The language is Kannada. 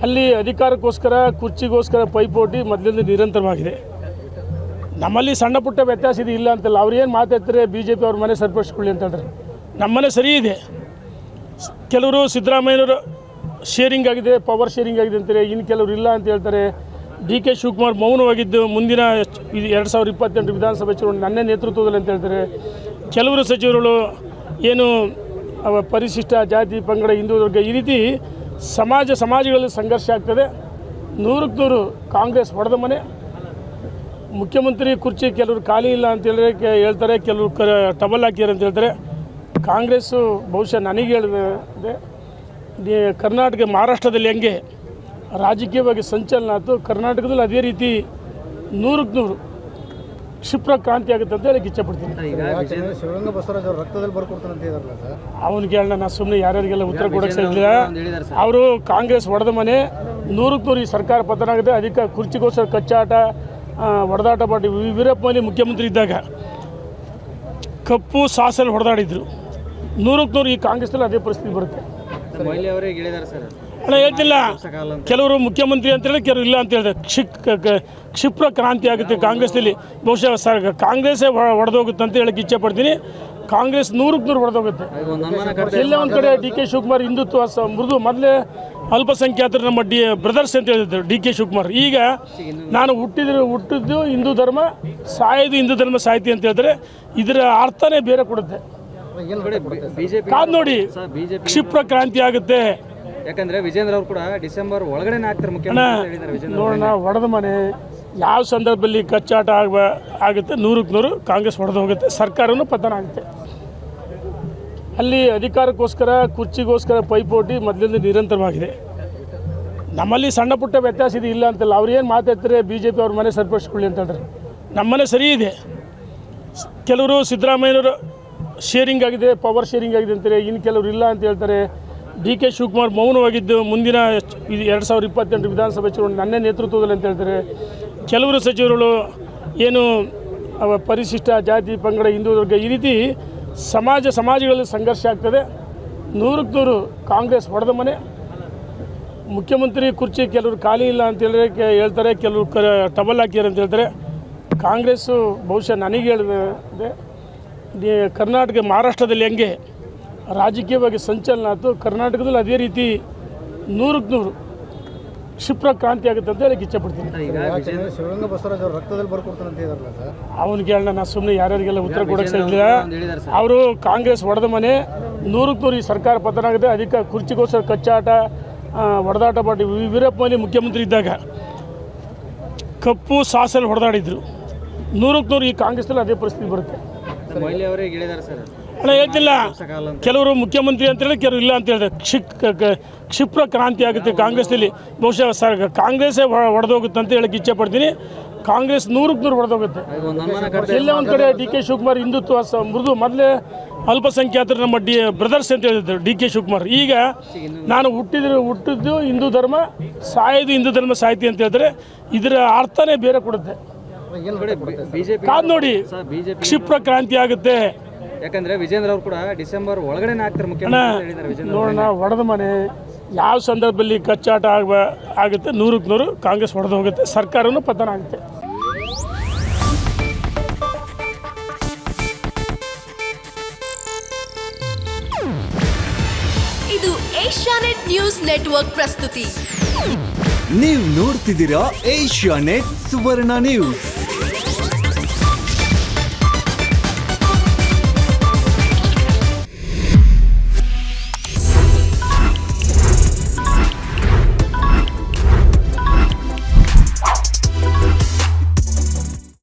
ಅಲ್ಲಿ ಅಧಿಕಾರಕ್ಕೋಸ್ಕರ ಕುರ್ಚಿಗೋಸ್ಕರ ಪೈಪೋಟಿ ಮೊದಲಿಂದ ನಿರಂತರವಾಗಿದೆ. ನಮ್ಮಲ್ಲಿ ಸಣ್ಣ ಪುಟ್ಟ ವ್ಯತ್ಯಾಸ ಇದೆ, ಇಲ್ಲ ಅಂತಲ್ಲ. ಅವ್ರು ಏನು ಮಾತಾಡ್ತಾರೆ ಬಿ ಜೆ ಪಿ ಅವ್ರ ಮನೆ ಸರಿಪಡಿಸ್ಕೊಳ್ಳಿ ಅಂತ ಹೇಳ್ತಾರೆ. ನಮ್ಮನೆ ಸರಿ ಇದೆ. ಕೆಲವರು ಸಿದ್ದರಾಮಯ್ಯನವರು ಶೇರಿಂಗ್ ಆಗಿದೆ, ಪವರ್ ಶೇರಿಂಗ್ ಆಗಿದೆ ಅಂತಾರೆ, ಇನ್ನು ಕೆಲವರು ಇಲ್ಲ ಅಂತ ಹೇಳ್ತಾರೆ. ಡಿ ಕೆ ಶಿವಕುಮಾರ್ ಮೌನವಾಗಿದ್ದು ಮುಂದಿನ 2028 ವಿಧಾನಸಭೆ ಚುನಾವಣೆ ನನ್ನೇ ನೇತೃತ್ವದಲ್ಲಿ ಅಂತ ಹೇಳ್ತಾರೆ. ಕೆಲವರು ಸಚಿವರುಗಳು ಏನು ಪರಿಶಿಷ್ಟ ಜಾತಿ ಪಂಗಡ ಹಿಂದೂ ವರ್ಗ ಈ ರೀತಿ ಸಮಾಜಗಳಲ್ಲಿ ಸಂಘರ್ಷ ಆಗ್ತದೆ. 100ಕ್ಕೆ 100 ಕಾಂಗ್ರೆಸ್ ಹೊಡೆದ ಮನೆ. ಮುಖ್ಯಮಂತ್ರಿ ಕುರ್ಚಿ ಕೆಲವರು ಖಾಲಿ ಇಲ್ಲ ಅಂತ ಹೇಳ್ತಾರೆ, ಕೆಲವರು ಟಬಲ್ ಹಾಕಿದ್ದಾರೆ ಅಂತ ಹೇಳ್ತಾರೆ. ಕಾಂಗ್ರೆಸ್ಸು ಬಹುಶಃ ನನಗೆ ಹೇಳಿದೆ, ಕರ್ನಾಟಕ ಮಹಾರಾಷ್ಟ್ರದಲ್ಲಿ ಹೆಂಗೆ ರಾಜಕೀಯವಾಗಿ ಸಂಚಲನ ಆಯಿತು, ಕರ್ನಾಟಕದಲ್ಲಿ ಅದೇ ರೀತಿ 100ಕ್ಕೆ 100 ಕ್ಷಿಪ್ರ ಕ್ರಾಂತಿ ಆಗುತ್ತೆ ಅಂತ ಹೇಳಕ್ಕೆ ಇಚ್ಛೆಪಡ್ತೀನಿ. ಶಿವಗಂಗಾ ಬಸವರಾಜ್ ಅವರು ರಕ್ತದಲ್ಲಿ ಬರ್ಕೊಡ್ತಾನೆ ಅಂತ ಹೇಳಿದಾರಲ್ಲ ಸರ್, ಅವನಿಗೆ ಹೇಳೋಣ, ನಾನು ಸುಮ್ಮನೆ ಯಾರ್ಯಾರಿಗೆಲ್ಲ ಉತ್ತರ ಕೊಡೋಕ್ಕೆ ಸಾಧ್ಯವಿಲ್ಲ. ಅವರು ಕಾಂಗ್ರೆಸ್ ಹೊಡೆದ ಮನೆ. 100ಕ್ಕೆ 100 ಈ ಸರ್ಕಾರ ಪತನ ಆಗುತ್ತೆ. ಕುರ್ಚಿಗೋಸ್ಕರ ಕಚ್ಚಾಟ ಹೊಡೆದಾಟ ಮಾಡಿ ವೀರಪ್ಪ ಮೊಯ್ಲಿ ಮುಖ್ಯಮಂತ್ರಿ ಇದ್ದಾಗ ಕಪ್ಪು ಸಾಸಲ್ಲಿ ಹೊಡೆದಾಡಿದ್ರು. 100ಕ್ಕೆ 100 ಈ ಕಾಂಗ್ರೆಸ್ನಲ್ಲಿ ಅದೇ ಪರಿಸ್ಥಿತಿ ಬರುತ್ತೆ. ಅಲ್ಲ, ಹೇಳ್ತಿಲ್ಲ, ಕೆಲವರು ಮುಖ್ಯಮಂತ್ರಿ ಅಂತೇಳಿ ಕೆಲವರು ಇಲ್ಲ ಅಂತ ಹೇಳಿದ್ರೆ ಕ್ಷಿಪ್ರ ಕ್ರಾಂತಿ ಆಗುತ್ತೆ ಕಾಂಗ್ರೆಸ್ನಲ್ಲಿ. ಬಹುಶಃ ಕಾಂಗ್ರೆಸ್ಸೇ ಹೊಡೆದೋಗುತ್ತೆ ಅಂತ ಹೇಳಕ್ಕೆ ಇಚ್ಛೆ ಪಡ್ತೀನಿ. ಕಾಂಗ್ರೆಸ್ 100ಕ್ಕೆ 100 ಹೊಡೆದೋಗುತ್ತೆ. ಎಲ್ಲೇ ಒಂದು ಕಡೆ ಡಿ ಕೆ ಶಿವಕುಮಾರ್ ಹಿಂದುತ್ವ ಮೃದು ಮೊದಲೇ ಅಲ್ಪಸಂಖ್ಯಾತರು ನಮ್ಮ ಬ್ರದರ್ಸ್ ಅಂತ ಹೇಳಿದ್ರು ಡಿ ಕೆ ಶಿವಕುಮಾರ್. ಈಗ ನಾನು ಹುಟ್ಟಿದ್ದು ಹಿಂದೂ ಧರ್ಮ, ಸಾಯೋದು ಹಿಂದೂ ಧರ್ಮ ಸಾಹಿತಿ ಅಂತ ಹೇಳಿದ್ರೆ ಇದರ ಅರ್ಥನೇ ಬೇರೆ ಕೊಡುತ್ತೆ. ಕಾದ್ ನೋಡಿ, ಕ್ಷಿಪ್ರ ಕ್ರಾಂತಿ ಆಗುತ್ತೆ. ಯಾಕಂದ್ರೆ ವಿಜೇಂದ್ರ ಅವರು ಕೂಡ ಡಿಸೆಂಬರ್ ಒಳಗಡೆ ಆಗ್ತಾರೆ ಮುಖ್ಯಮಂತ್ರಿ. ನೋಡೋಣ, ಹೊಡೆದ ಮನೆ ಯಾವ ಸಂದರ್ಭದಲ್ಲಿ ಕಚ್ಚಾಟ ಆಗುತ್ತೆ. 100ಕ್ಕೆ 100 ಕಾಂಗ್ರೆಸ್ ಹೊಡೆದು ಹೋಗುತ್ತೆ, ಸರ್ಕಾರನೂ ಪತನ ಆಗುತ್ತೆ. ಅಲ್ಲಿ ಅಧಿಕಾರಕ್ಕೋಸ್ಕರ ಕುರ್ಚಿಗೋಸ್ಕರ ಪೈಪೋಟಿ ಮೊದಲಿಂದ ನಿರಂತರವಾಗಿದೆ. ನಮ್ಮಲ್ಲಿ ಸಣ್ಣ ಪುಟ್ಟ ವ್ಯತ್ಯಾಸ ಇದೆ, ಇಲ್ಲ ಅಂತಲ್ಲ. ಅವ್ರು ಏನು ಮಾತಾಡ್ತಾರೆ ಬಿ ಜೆ ಪಿ ಅವ್ರ ಮನೆ ಸರಿಪಡಿಸ್ಕೊಳ್ಳಿ ಅಂತ ಹೇಳ್ತಾರೆ. ನಮ್ಮನೆ ಸರಿ ಇದೆ. ಕೆಲವರು ಸಿದ್ದರಾಮಯ್ಯನವರು ಶೇರಿಂಗ್ ಆಗಿದೆ, ಪವರ್ ಶೇರಿಂಗ್ ಆಗಿದೆ ಅಂತಾರೆ, ಇನ್ನು ಕೆಲವರು ಇಲ್ಲ ಅಂತ ಹೇಳ್ತಾರೆ. ಡಿ ಕೆ ಶಿವಕುಮಾರ್ ಮೌನವಾಗಿದ್ದು ಮುಂದಿನ 2028 ವಿಧಾನಸಭೆ ಚುನಾವಣೆ ನನ್ನೇ ನೇತೃತ್ವದಲ್ಲಿ ಅಂತ ಹೇಳ್ತಾರೆ. ಕೆಲವರು ಸಚಿವರುಗಳು ಏನು ಪರಿಶಿಷ್ಟ ಜಾತಿ ಪಂಗಡ ಹಿಂದೂ ವರ್ಗ ಈ ರೀತಿ ಸಮಾಜಗಳಲ್ಲಿ ಸಂಘರ್ಷ ಆಗ್ತದೆ. 100ಕ್ಕೆ 100 ಕಾಂಗ್ರೆಸ್ ಹೊಡೆದ ಮನೆ. ಮುಖ್ಯಮಂತ್ರಿ ಕುರ್ಚಿ ಕೆಲವರು ಖಾಲಿ ಇಲ್ಲ ಅಂತ ಹೇಳ್ತಾರೆ, ಕೆಲವರು ಟಬಲ್ ಹಾಕಿದ್ದಾರೆ ಅಂತ ಹೇಳ್ತಾರೆ. ಕಾಂಗ್ರೆಸ್ಸು ಬಹುಶಃ ನನಗೆ ಹೇಳಿದೆ, ಕರ್ನಾಟಕ ಮಹಾರಾಷ್ಟ್ರದಲ್ಲಿ ಹೆಂಗೆ ರಾಜಕೀಯವಾಗಿ ಸಂಚಲನ ಆಯಿತು, ಕರ್ನಾಟಕದಲ್ಲಿ ಅದೇ ರೀತಿ 100ಕ್ಕೆ 100 ಕ್ಷಿಪ್ರ ಕ್ರಾಂತಿ ಆಗುತ್ತೆ ಅಂತ ಹೇಳಕ್ಕೆ ಇಚ್ಛೆಪಡ್ತೀನಿ. ಶಿವಗಂಗಾ ಬಸವರಾಜ್ ಅವರು ರಕ್ತದಲ್ಲಿ ಬರ್ಕೊಡ್ತಾನೆ ಅಂತ ಹೇಳಿದಾರಲ್ಲ ಸರ್, ಅವನಿಗೆ ಹೇಳೋಣ, ನಾನು ಸುಮ್ಮನೆ ಯಾರ್ಯಾರಿಗೆಲ್ಲ ಉತ್ತರ ಕೊಡೋಕ್ಕೆ ಸಾಧ್ಯವಿಲ್ಲ. ಅವರು ಕಾಂಗ್ರೆಸ್ ಹೊಡೆದ ಮನೆ. 100ಕ್ಕೆ 100 ಈ ಸರ್ಕಾರ ಪತನ ಆಗುತ್ತೆ. ಕುರ್ಚಿಗೋಸ್ಕರ ಕಚ್ಚಾಟ ಹೊಡೆದಾಟ ಮಾಡಿ ವೀರಪ್ಪ ಮೊಯ್ಲಿ ಮುಖ್ಯಮಂತ್ರಿ ಇದ್ದಾಗ ಕಪ್ಪು ಸಾಸಲ್ಲಿ ಹೊಡೆದಾಡಿದ್ರು. 100ಕ್ಕೆ 100 ಈ ಕಾಂಗ್ರೆಸ್ನಲ್ಲಿ ಅದೇ ಪರಿಸ್ಥಿತಿ ಬರುತ್ತೆ. ಅಲ್ಲ, ಹೇಳ್ತಿಲ್ಲ, ಕೆಲವರು ಮುಖ್ಯಮಂತ್ರಿ ಅಂತೇಳಿ ಕೆಲವರು ಇಲ್ಲ ಅಂತ ಹೇಳಿದ್ರೆ ಕ್ಷಿಪ್ರ ಕ್ರಾಂತಿ ಆಗುತ್ತೆ ಕಾಂಗ್ರೆಸ್ನಲ್ಲಿ. ಬಹುಶಃ ಕಾಂಗ್ರೆಸ್ಸೇ ಹೊಡೆದೋಗುತ್ತೆ ಅಂತ ಹೇಳಕ್ಕೆ ಇಚ್ಛೆ ಪಡ್ತೀನಿ. ಕಾಂಗ್ರೆಸ್ 100ಕ್ಕೆ 100 ಹೊಡೆದೋಗುತ್ತೆ. ಎಲ್ಲೇ ಒಂದು ಕಡೆ ಡಿ ಕೆ ಶಿವಕುಮಾರ್ ಹಿಂದುತ್ವ ಮೃದು ಮೊದಲೇ ಅಲ್ಪಸಂಖ್ಯಾತರು ನಮ್ಮ ಬ್ರದರ್ಸ್ ಅಂತ ಹೇಳಿದ್ರು ಡಿ ಕೆ ಶಿವಕುಮಾರ್. ಈಗ ನಾನು ಹುಟ್ಟಿದ್ದು ಹಿಂದೂ ಧರ್ಮ, ಸಾಯೋದು ಹಿಂದೂ ಧರ್ಮ ಸಾಹಿತಿ ಅಂತ ಹೇಳ್ತಾರೆ. ಇದರ ಅರ್ಥನೇ ಬೇರೆ ಕೊಡುತ್ತೆ. ಕಾದ್ ನೋಡಿ, ಕ್ಷಿಪ್ರ ಕ್ರಾಂತಿ ಆಗುತ್ತೆ. ಯಾಕಂದ್ರೆ ವಿಜೇಂದ್ರ ಅವರು ಕೂಡ ಡಿಸೆಂಬರ್ ಒಳಗಡೆ ಆಗ್ತಾರೆ ಮುಖ್ಯಮಂತ್ರಿ. ನೋಡೋಣ, ಹೊಡೆದ ಮನೆ ಯಾವ ಸಂದರ್ಭದಲ್ಲಿ ಕಚ್ಚಾಟ ಆಗುತ್ತೆ. 100ಕ್ಕೆ 100 ಕಾಂಗ್ರೆಸ್ ಹೊಡೆದು ಹೋಗುತ್ತೆ, ಸರ್ಕಾರನೂ ಪತನ ಆಗುತ್ತೆ. ಇದು ಏಷ್ಯಾನೆಟ್ ನ್ಯೂಸ್ ನೆಟ್ವರ್ಕ್ ಪ್ರಸ್ತುತಿ. ನೀವು ನೋಡ್ತಿದ್ದೀರಾ ಏಷ್ಯಾನೆಟ್ ಸುವರ್ಣ ನ್ಯೂಸ್.